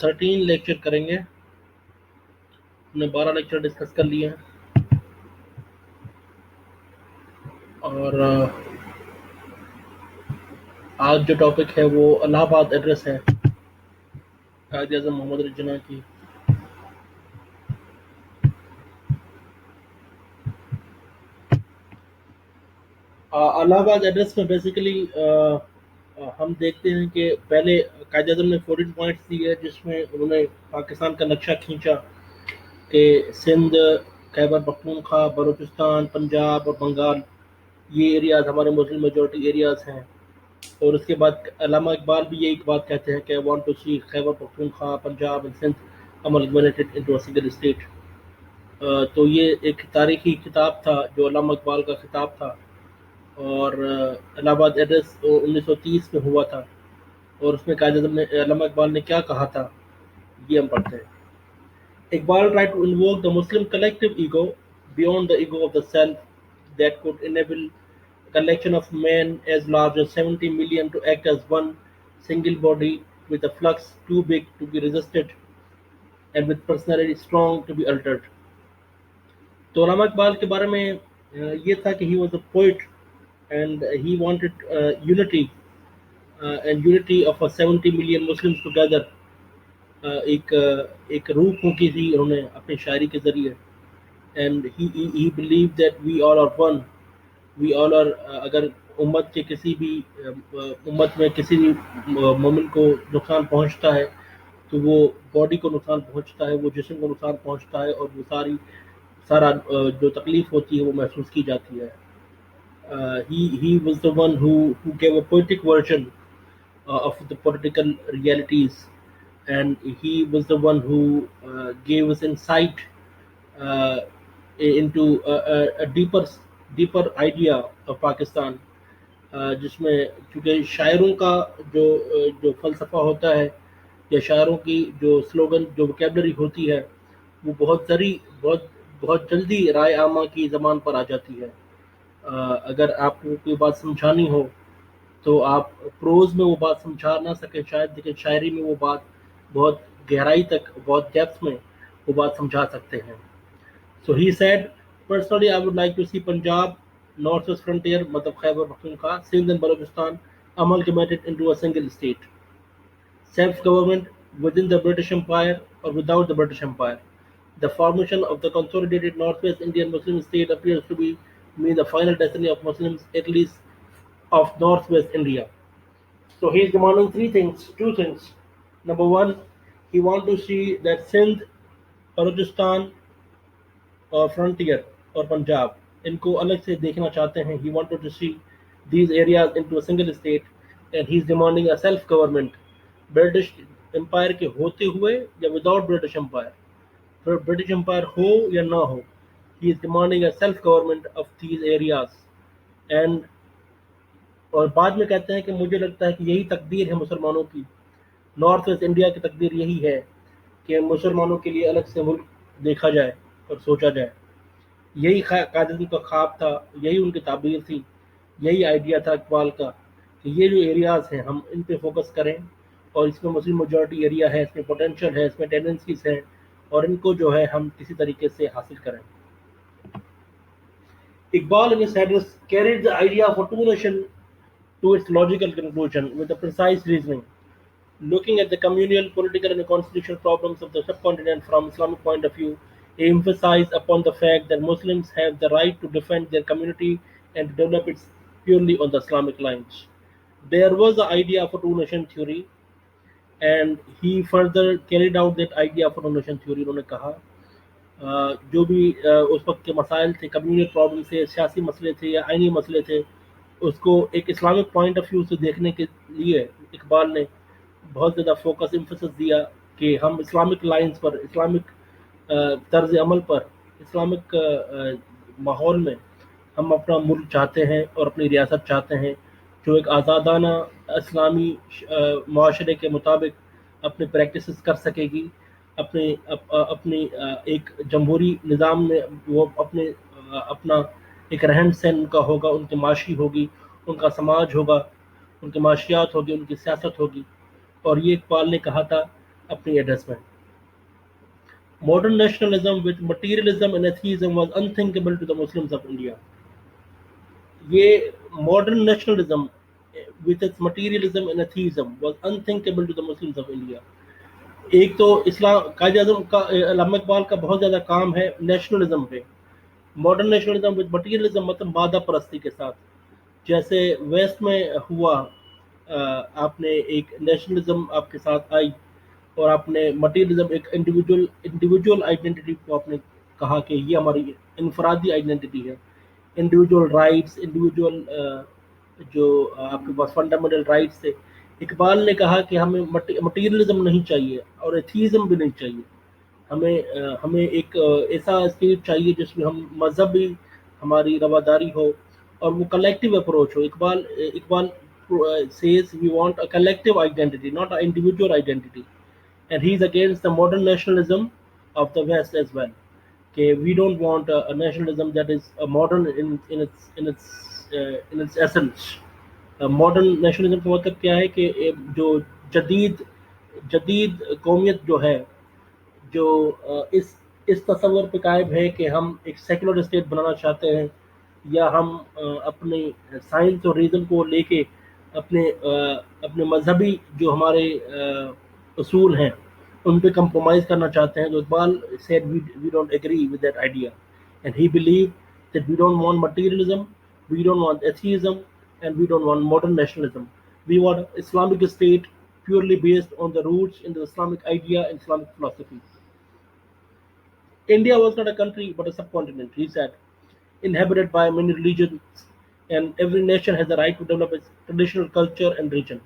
13 lecture کریں گے. ہم نے 12 لیکچر ڈسکس کر لیے ہیں اور آج جو ٹاپک ہے وہ الہ آباد ایڈریس ہے قائد اعظم محمد علی جناح کی. الہ آباد ایڈریس میں بیسیکلی ہم دیکھتے ہیں کہ پہلے قائد اعظم نے 14 پوائنٹس دیے جس میں انہوں نے پاکستان کا نقشہ کھینچا کہ سندھ، خیبر پختونخوا، بلوچستان، پنجاب اور بنگال یہ ایریاز ہمارے مسلم میجورٹی ایریاز ہیں. اور اس کے بعد علامہ اقبال بھی یہی بات کہتے ہیں کہ I want to see Khyber Pakhtunkhwa, Punjab and Sindh amalgamated into a single state. تو یہ ایک تاریخی خطاب تھا جو علامہ اقبال کا خطاب تھا اور الہ آباد ایڈریس 1930 میں ہوا تھا. اور اس میں قائد اعظم نے علامہ اقبال نے کیا کہا تھا یہ ہم پڑھتے ہیں. Iqbal tried to invoke the Muslim collective ego beyond the ego of the self that could enable a collection of men as large as 70 million to act as one single body with a flux too big to be resisted and with personality strong to be altered. تو علامہ اقبال کے بارے میں یہ تھا کہ he was a poet and he wanted unity and unity of a 70 million Muslims together. ایک روح پھونکی تھی انہوں نے اپنی شاعری کے ذریعے and he believe that we all are one. We all are اگر امت کے کسی بھی امت میں کسی بھی مومن کو نقصان پہنچتا ہے تو وہ باڈی کو نقصان پہنچتا ہے، وہ جسم کو نقصان پہنچتا ہے اور وہ سارا جو تکلیف ہوتی ہے وہ محسوس کی جاتی ہے. He was the one who gave a poetic version of the political realities, and he was the one who gave us insight uh, into a deeper idea of Pakistan. جس میں چونکہ شاعروں کا جو فلسفہ ہوتا ہے یا شاعروں کی جو سلوگن جو وکیبلری ہوتی ہے وہ بہت جلدی رائے عامہ کی زبان پر آ جاتی ہے. اگر آپ کو کوئی بات سمجھانی ہو تو آپ پروز میں وہ بات سمجھا نہ سکیں شاید، لیکن شاعری میں وہ بات بہت گہرائی تک، بہت ڈیپتھ میں وہ بات سمجھا سکتے ہیں. So he said, personally I would like to see Punjab, northwest frontier مطلب Khyber Pakhtunkhwa, Sindh and Balochistan amalgamated into a single state. Self-government within the British Empire or without the British Empire. The formation of the consolidated Northwest Indian Muslim state appears to be the final destiny of Muslims, at least of Northwest India. So he is demanding two things. Number one, he wants to see that Sindh, Balochistan اور frontier اور پنجاب ان کو الگ سے دیکھنا چاہتے ہیں. He wanted to see these areas into a single state and he is demanding a self government. British umpire کے ہوتے ہوئے یا وداؤٹ برٹش امپائر، پھر برٹش امپائر ہو یا نہ ہو، he is demanding a self government of these areas. and اور بعد میں کہتے ہیں کہ مجھے لگتا ہے کہ یہی تقدیر ہے مسلمانوں کی، نارتھ ویسٹ انڈیا کی تقدیر یہی ہے کہ مسلمانوں کے لیے الگ سے ملک دیکھا جائے اور سوچا جائے. یہی قائد اعظم کا خواب تھا، یہی ان کی تعبیر تھی، یہی آئیڈیا تھا اقبال کا کہ یہ جو ایریاز ہیں ہم ان پہ فوکس کریں اور اس میں مسلم میجورٹی ایریا ہے، اس میں پوٹینشیل ہے، اس میں ٹینڈنسیز ہیں اور ان کو جو ہے ہم کسی طریقے سے حاصل کریں. Iqbal in his address carried the idea of a two-nation to its logical conclusion with a precise reasoning. Looking at the communal, political and constitutional problems of the subcontinent from Islamic point of view, he emphasized upon the fact that Muslims have the right to defend their community and to develop it purely on the Islamic lines. There was the idea of a two-nation theory, and he further carried out that idea of a two-nation theory. انہوں نے کہا جو بھی اس وقت کے مسائل تھے، communal problem تھے، سیاسی مسئلے تھے یا آئینی مسئلے تھے، اس کو ایک اسلامک پوائنٹ آف ویو سے دیکھنے کے لیے اقبال نے بہت زیادہ فوکس امفسس دیا کہ ہم اسلامک لائنز پر، اسلامک طرز عمل پر، اسلامک ماحول میں ہم اپنا ملک چاہتے ہیں اور اپنی ریاست چاہتے ہیں جو ایک آزادانہ اسلامی معاشرے کے مطابق اپنے پریکٹسز کر سکے گی، اپنی ایک جمہوری نظام میں وہ اپنا ایک رہن سہن ان کا ہوگا، ان کی معاشی ہوگی، ان کا سماج ہوگا، ان کی معاشیات ہوگی، ان کی سیاست ہوگی. اور یہ اقبال نے کہا تھا اپنی ایڈریس میں. Modern nationalism with materialism and atheism was unthinkable to the Muslims of India. یہ modern nationalism with its materialism and atheism was unthinkable to the Muslims of India. ایک تو اسلام قائد اعظم کا علامہ اقبال کا بہت زیادہ کام ہے نیشنلزم پہ. ماڈرن نیشنلزم وتھ مٹیریلزم مطلب مادہ پرستی کے ساتھ، جیسے ویسٹ میں ہوا. آپ نے ایک نیشنلزم آپ کے ساتھ آئی اور آپ نے مٹیریلزم ایک انڈیویجول آئیڈینٹی کو آپ نے کہا کہ یہ ہماری انفرادی آئیڈینٹی ہے. انڈیویجول رائٹس، انڈیویجول جو آپ کے پاس فنڈامنٹل رائٹس تھے. اقبال نے کہا کہ ہمیں مٹیریلزم نہیں چاہیے اور ایتھیزم بھی نہیں چاہیے. ہمیں ایک ایسا اسٹیٹ چاہیے جس میں ہم مذہبی ہماری رواداری ہو اور وہ collective approach who. Iqbal says we want a collective identity, not an individual identity. And he is against the modern nationalism of the West as well. Okay, we don't want a nationalism that is modern in its essence. Modern nationalism کا مطلب کیا ہے کہ جو جدید قومیت جو ہے، جو اس تصور پہ قائم ہے کہ ہم ایک سیکولر اسٹیٹ بنانا چاہتے ہیں، یا ہم اپنے سائنس اور ریزن کو لے کے اپنے مذہبی جو ہمارے اصول ہیں ان پہ کمپرومائز کرنا چاہتے ہیں. تو Iqbal said we don't agree with that idea, and he believed that we don't want materialism, we don't want atheism, and we don't want modern nationalism. We want Islamic state purely based on the roots in the Islamic idea and Islamic philosophy. India was not a country but a subcontinent, he said, inhabited by many religions, and every nation has the right to develop its traditional culture and religion.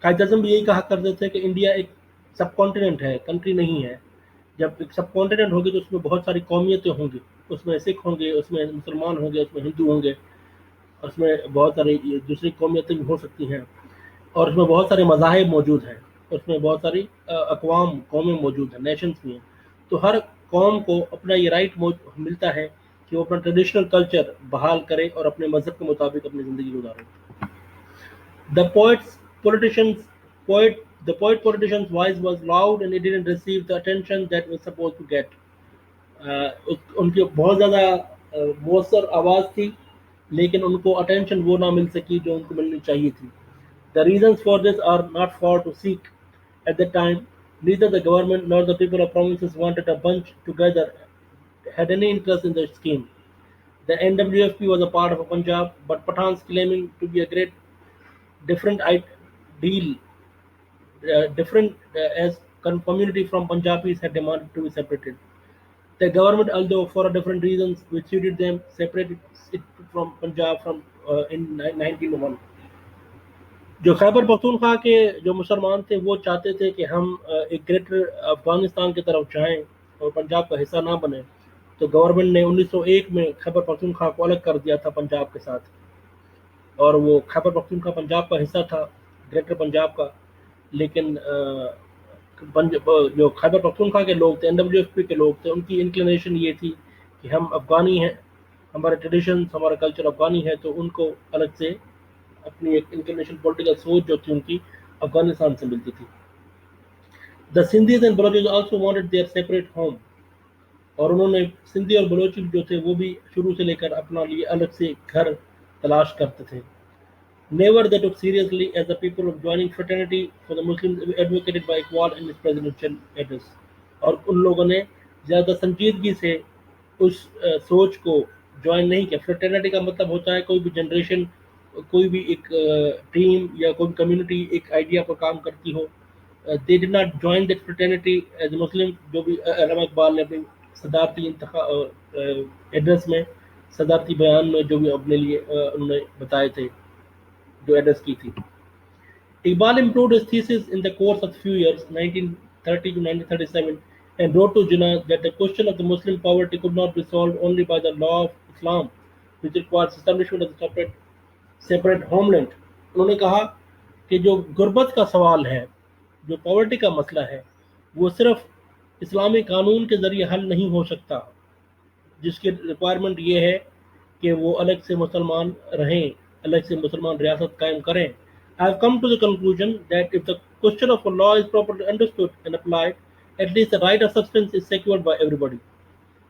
Quaid Azam بھی یہی کہا کرتے تھے کہ India ایک سب continent ہے، country نہیں ہے. جب ایک سب کانٹیننٹ ہوگی تو اس میں بہت ساری قومیتیں ہوں گی. اس میں سکھ ہوں گے، اس میں مسلمان ہوں گے، اس میں ہندو ہوں گے، اس میں بہت ساری دوسری قومیتیں بھی ہو سکتی ہیں، اور اس میں بہت سارے مذاہب موجود ہیں، اس میں بہت ساری قومیں موجود ہیں، نیشنز بھی ہیں. تو ہر قوم کو اپنا یہ رائٹ ملتا ہے کہ وہ اپنا ٹریڈیشنل کلچر بحال کرے اور اپنے مذہب کے مطابق اپنی زندگی گزارے. The poet politician's voice was loud and it didn't receive the attention that was supposed to get. ان کی بہت زیادہ مؤثر آواز تھی، لیکن ان کو اٹینشن وہ نہ مل سکی جو ان کو ملنی چاہیے تھی. The reasons for this are not far to seek. At that time, neither the government nor the people of provinces wanted a bunch together, had any interest in the scheme. The NWFP was a part of Punjab, but Pathans claiming to be a great different as community from Punjabis had demanded to be separated. The government, although for different reasons which suited them, separated it from Punjab in 1901. جو خیبر پختونخوا کے جو مسلمان تھے وہ چاہتے تھے کہ ہم ایک گریٹر افغانستان کی طرف جائیں اور پنجاب کا حصہ نہ بنے. تو گورنمنٹ نے 1901 میں خیبر پختونخوا کو الگ کر دیا تھا پنجاب کے ساتھ، اور وہ خیبر پختونخوا پنجاب کا حصہ تھا، گریٹر پنجاب کا. لیکن جو خیبر پختونخوا کے لوگ تھے، NWFP کے لوگ تھے، ان کی انکلینیشن یہ تھی کہ ہم افغانی ہیں، ہمارے ٹریڈیشنز ہمارا کلچر افغانی ہے، تو ان کو الگ سے اپنی ایک انکلینیشن پولیٹیکل سوچ جو تھی ان کی افغانستان سے ملتی تھی. The Sindhis and Balochis also wanted their separate home. اور انہوں نے سندھی اور بلوچی جو تھے وہ بھی شروع سے لے کر اپنا لیے الگ سے گھر تلاش کرتے تھے. Never they took seriously as the people of joining fraternity for the Muslims advocated by Iqbal in his presidential address. اور ان لوگوں نے زیادہ سنجیدگی سے اس سوچ کو جوائن نہیں کیا. فریٹرنیٹی کا مطلب ہوتا ہے کوئی بھی جنریشن، کوئی بھی ایک ٹیم یا کوئی کمیونٹی ایک آئیڈیا پر کام کرتی ہو. They did not join that fraternity as a Muslim. جو بھی علامہ اقبال نے اپنی صدارتی ایڈریس میں، صدارتی بیان میں جو بھی اپنے لیے انہوں نے بتائے تھے، جو ایڈریس کی تھی. Iqbal improved his thesis in the course of few years, 1930 to 1937, and wrote to Jinnah that the question of the Muslim poverty could not be solved only by the law of Islam, which requires establishment of a separate homeland. انہوں نے کہا کہ جو غربت کا سوال ہے، جو پاورٹی کا مسئلہ ہے، وہ صرف اسلامی قانون کے ذریعے حل نہیں ہو سکتا، جس کی ریکوائرمنٹ یہ ہے کہ وہ الگ سے مسلمان رہیں، الگ سے مسلمان ریاست قائم کریں، I have come to the conclusion that if the question of a law is properly understood and applied, at least the right of substance is secured by everybody.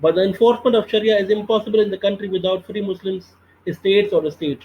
But the enforcement of Sharia is impossible in the country without free Muslims, states or state.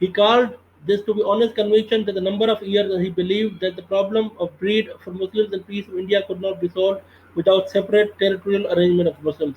He called this to be honest conviction that the number of years that he believed that the problem of breed for Muslims and peace of India could not be solved without separate territorial arrangement of Muslims.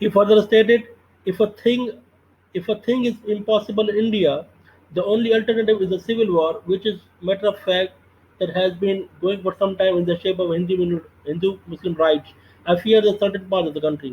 He further stated, if a thing is impossible in India, the only alternative is a civil war, which is matter of fact that has been going for some time in the shape of Hindu-Muslim rights. I fear the certain part of the country.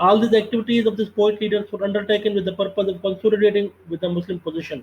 All these activities of this poet leaders were undertaken with the purpose of consolidating with the Muslim position.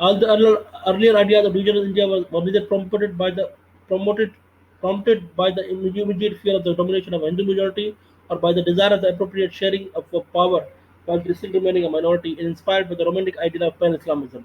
All the earlier ideas of regional India were neither prompted by the immediate fear of the domination of Hindu majority or by the desire of the appropriate sharing of power while still remaining a minority, and inspired by the romantic ideal of pan-Islamism.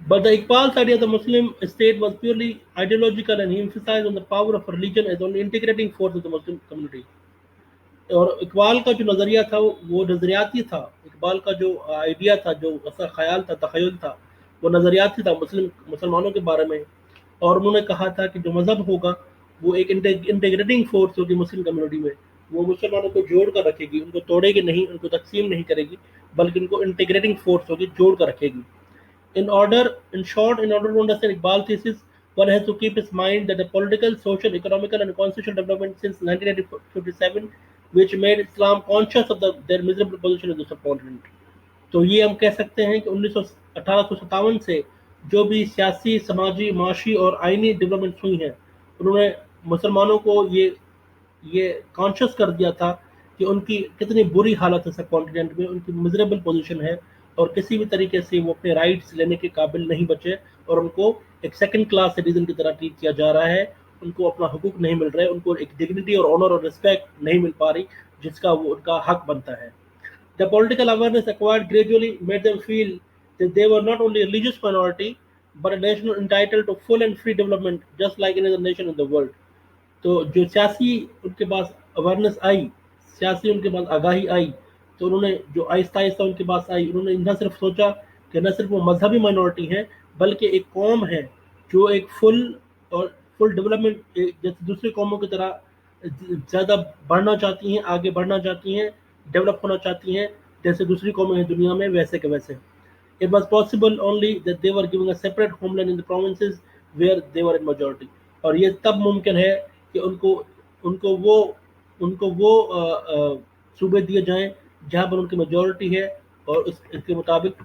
But the Iqbal's idea of the Muslim state was purely ideological, and he emphasized on the power of religion as only integrating force of the Muslim community. اور اقبال کا جو نظریہ تھا وہ نظریاتی تھا. اقبال کا جو آئیڈیا تھا، جو اصل خیال تھا، تخیل تھا، وہ نظریاتی تھا مسلمانوں کے بارے میں. اور انہوں نے کہا تھا کہ جو مذہب ہوگا وہ ایک انٹیگریٹنگ فورس ہوگی مسلم کمیونٹی میں. وہ مسلمانوں کو جوڑ کر رکھے گی، ان کو توڑے گی نہیں، ان کو تقسیم نہیں کرے گی، بلکہ ان کو انٹیگریٹنگ فورس ہوگی، جوڑ کر رکھے گی. In short, in order to understand Iqbal thesis, one has to keep in mind that the political, social, economical, and constitutional development since 1957, which made Islam conscious of their miserable position in the subcontinent. تو یہ ہم کہہ سکتے ہیں کہ 1857 سے جو بھی سیاسی، سماجی، معاشی اور آئینی ڈیولپمنٹس ہوئی ہیں، انہوں نے مسلمانوں کو یہ کانشیس کر دیا تھا کہ ان کی کتنی بری حالت ہے سب کانٹیننٹ میں، ان کی مزریبل پوزیشن ہے، اور کسی بھی طریقے سے وہ اپنے رائٹس لینے کے قابل نہیں بچے، اور ان کو ایک سیکنڈ کلاس سٹیزن کی طرح ٹریٹ کیا جا رہا ہے. ان کو اپنا حقوق نہیں مل رہے، ان کو ایک ڈگنیٹی اور آنر اور رسپیکٹ نہیں مل پا رہی جس کا وہ ان کا حق بنتا ہے. The political awareness acquired gradually made them feel that they were not only a religious minority, but a nation entitled to full and free development, just like any other nation in the world. تو جو سیاسی ان کے پاس awareness آئی، سیاسی ان کے پاس آگاہی آئی، تو انہوں نے جو آہستہ آہستہ ان کے پاس آئی، انہوں نے نہ صرف سوچا کہ نہ صرف وہ مذہبی مائنورٹی ہیں، بلکہ ایک قوم ہے جو ایک اور فل ڈیولپمنٹ جیسے دوسری قوموں کی طرح زیادہ بڑھنا چاہتی ہیں، آگے بڑھنا چاہتی ہیں، ڈیولپ ہونا چاہتی ہیں، جیسے دوسری قومیں ہیں دنیا میں ویسے کے ویسے. It was possible only that they were given a separate homeland in the provinces where they were in majority. اور یہ تب ممکن ہے کہ ان کو وہ ان کو وہ صوبے دیے جائیں جہاں پر ان کی میجورٹی ہے، اور اس کے مطابق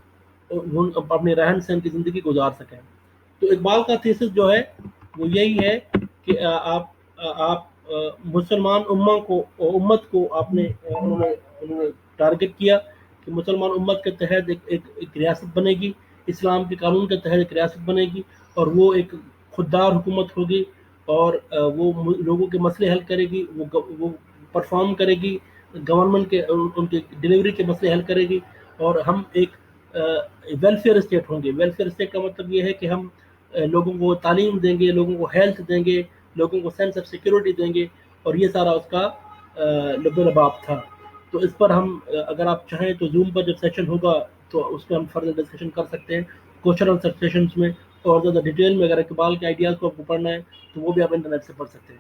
اپنے رہن سہن کی زندگی گزار سکیں. تو اقبال کا تھیسس جو ہے وہ یہی ہے کہ آپ مسلمان امت کو آپ نے انہوں نے ٹارگٹ کیا کہ مسلمان امت کے تحت ایک ریاست بنے گی، اسلام کے قانون کے تحت ایک ریاست بنے گی، اور وہ ایک خوددار حکومت ہوگی، اور وہ لوگوں کے مسئلے حل کرے گی، وہ پرفارم کرے گی گورنمنٹ کے، ان کے ڈلیوری کے مسئلے حل کرے گی. اور ہم ایک ویلفیئر اسٹیٹ ہوں گے. ویلفیئر اسٹیٹ کا مطلب یہ ہے کہ ہم لوگوں کو تعلیم دیں گے، لوگوں کو ہیلتھ دیں گے، لوگوں کو سینس آف سیکورٹی دیں گے، اور یہ سارا اس کا لب و لباب تھا. تو اس پر ہم اگر آپ چاہیں تو زوم پر جب سیشن ہوگا تو اس میں ہم فردر ڈسکشن کر سکتے ہیں کوشچن آنسر سیشنز میں، اور زیادہ ڈیٹیل میں اگر اقبال کے آئیڈیاز کو آپ کو پڑھنا ہے تو وہ بھی آپ انٹرنیٹ سے پڑھ سکتے ہیں.